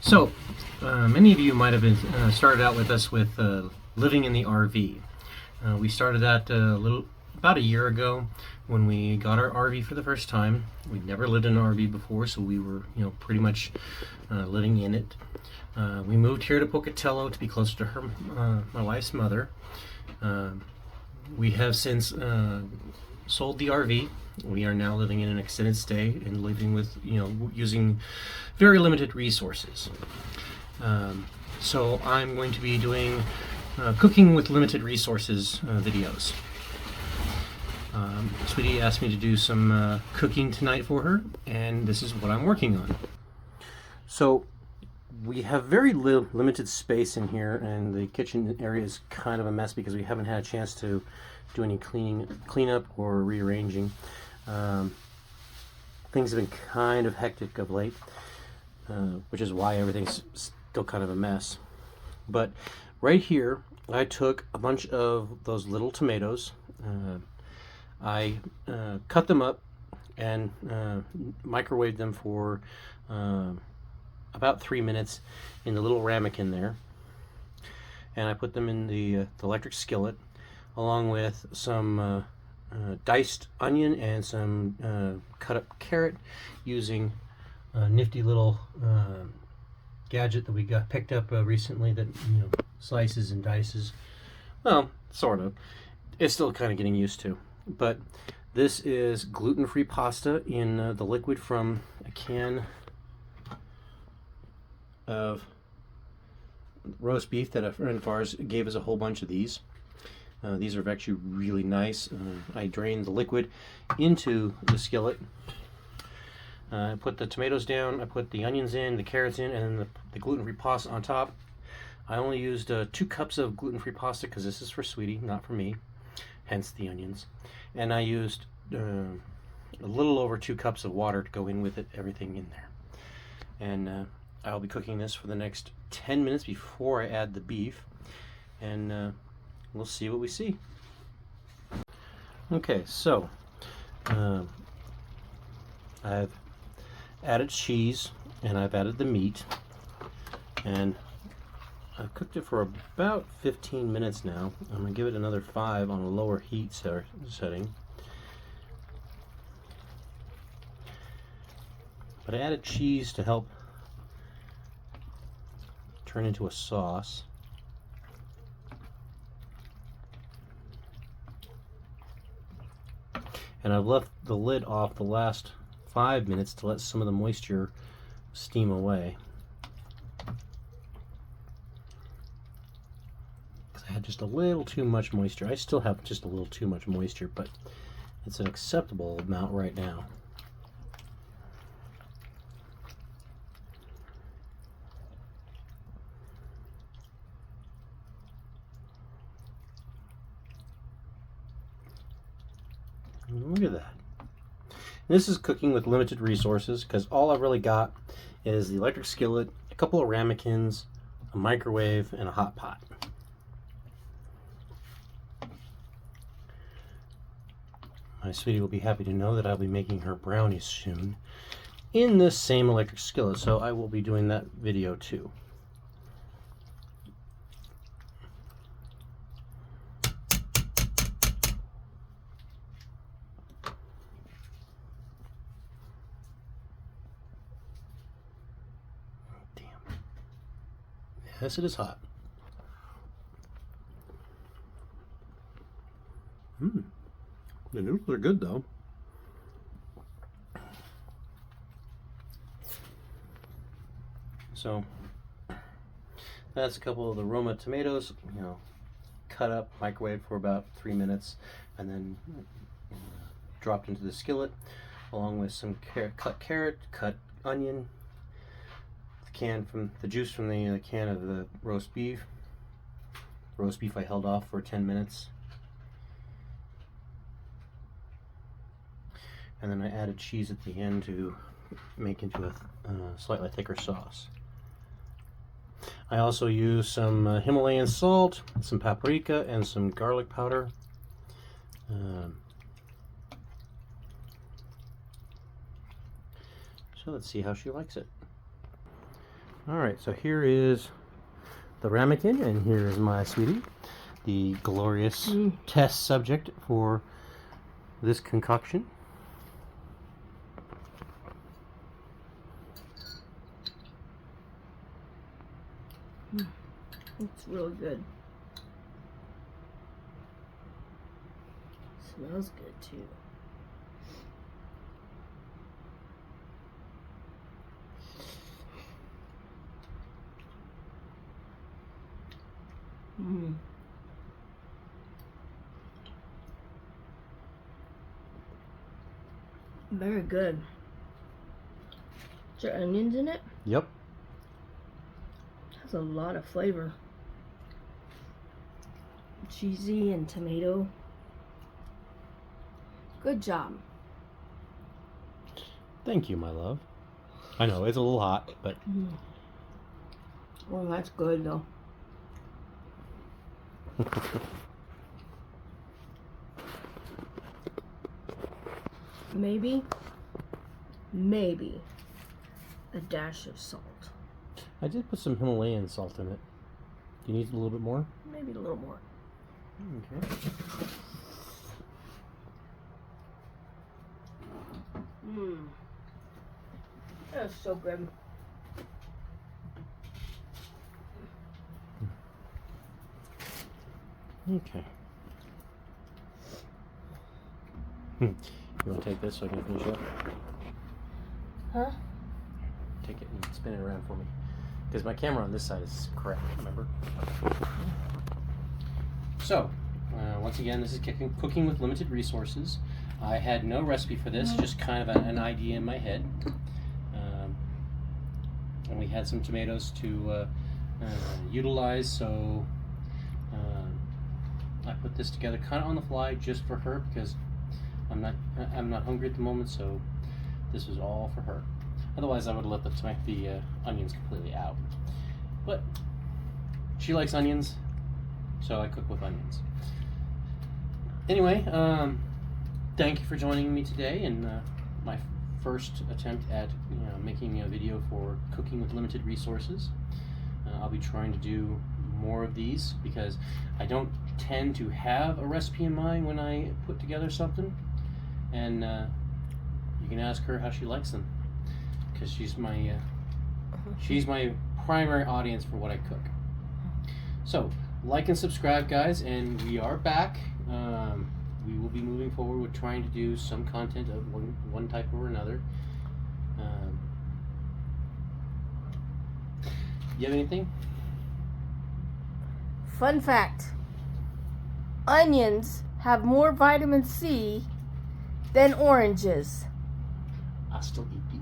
So, many of you might have been started out with us with living in the RV. We started that about a year ago when we got our RV for the first time. We'd never lived in an RV before, so we were, pretty much living in it. We moved here to Pocatello to be closer to her, my wife's mother. We have since sold the RV. We are now living in an extended stay and living with, using very limited resources. So I'm going to be doing cooking with limited resources videos. Sweetie asked me to do some cooking tonight for her, and this is what I'm working on. So we have very limited space in here, and the kitchen area is kind of a mess because we haven't had a chance to do any cleanup or rearranging. Things have been kind of hectic of late, which is why everything's still kind of a mess. But right here, I took a bunch of those little tomatoes. I cut them up and microwaved them for about 3 minutes in the little ramekin there. And I put them in the electric skillet along with some diced onion and some cut up carrot using a nifty little gadget that we picked up recently that slices and dices. Well, sort of. It's still kind of getting used to. But this is gluten-free pasta in the liquid from a can of roast beef that a friend of ours gave us a whole bunch of these. These are actually really nice. I drained the liquid into the skillet. I put the tomatoes down, I put the onions in, the carrots in, and then the gluten-free pasta on top. I only used 2 cups of gluten-free pasta because this is for Sweetie, not for me, hence the onions. And I used a little over 2 cups of water to go in with it, everything in there. And I'll be cooking this for the next 10 minutes before I add the beef. And we'll see what we see. Okay, so I've added cheese and I've added the meat, and I've cooked it for about 15 minutes now. I'm going to give it another 5 on a lower heat setting. But I added cheese to help turn into a sauce. And I've left the lid off the last 5 minutes to let some of the moisture steam away. Because I had just a little too much moisture. I still have just a little too much moisture, but it's an acceptable amount right now. Look at that. This is cooking with limited resources because all I've really got is the electric skillet, a couple of ramekins, a microwave, and a hot pot. My sweetie will be happy to know that I'll be making her brownies soon in this same electric skillet, so I will be doing that video too. Yes, it is hot. The noodles are good though. So that's a couple of the Roma tomatoes, cut up, microwave for about 3 minutes, and then dropped into the skillet, along with some cut carrot, cut onion, the juice from the can of the roast beef. Roast beef I held off for 10 minutes. And then I added cheese at the end to make into a slightly thicker sauce. I also used some Himalayan salt, some paprika, and some garlic powder. So let's see how she likes it. All right, so here is the ramekin, and here is my sweetie, the glorious test subject for this concoction. It's really good. Smells good too. Very good. Is there onions in it? Yep. Has a lot of flavor. Cheesy and tomato. Good job. Thank you, my love. I know it's a little hot, but Well, that's good though. Maybe a dash of salt. I did put some Himalayan salt in it. Do you need a little bit more? Maybe a little more. Okay. That's so good. Okay. You want to take this so I can finish up? Huh? Take it and spin it around for me. Because my camera on this side is correct, remember? So, once again, this is cooking with limited resources. I had no recipe for this, just kind of an idea in my head. And we had some tomatoes to utilize, so I put this together kind of on the fly just for her because I'm not hungry at the moment, so this was all for her. Otherwise, I would have let the onions completely out. But she likes onions, so I cook with onions. Anyway, thank you for joining me today in my first attempt at making a video for cooking with limited resources. I'll be trying to do more of these because I don't tend to have a recipe in mind when I put together something, and you can ask her how she likes them because she's my primary audience for what I cook. So like and subscribe, guys, and we are back. We will be moving forward with trying to do some content of one type or another. You have anything? Fun fact. Onions have more vitamin C than oranges. I still eat the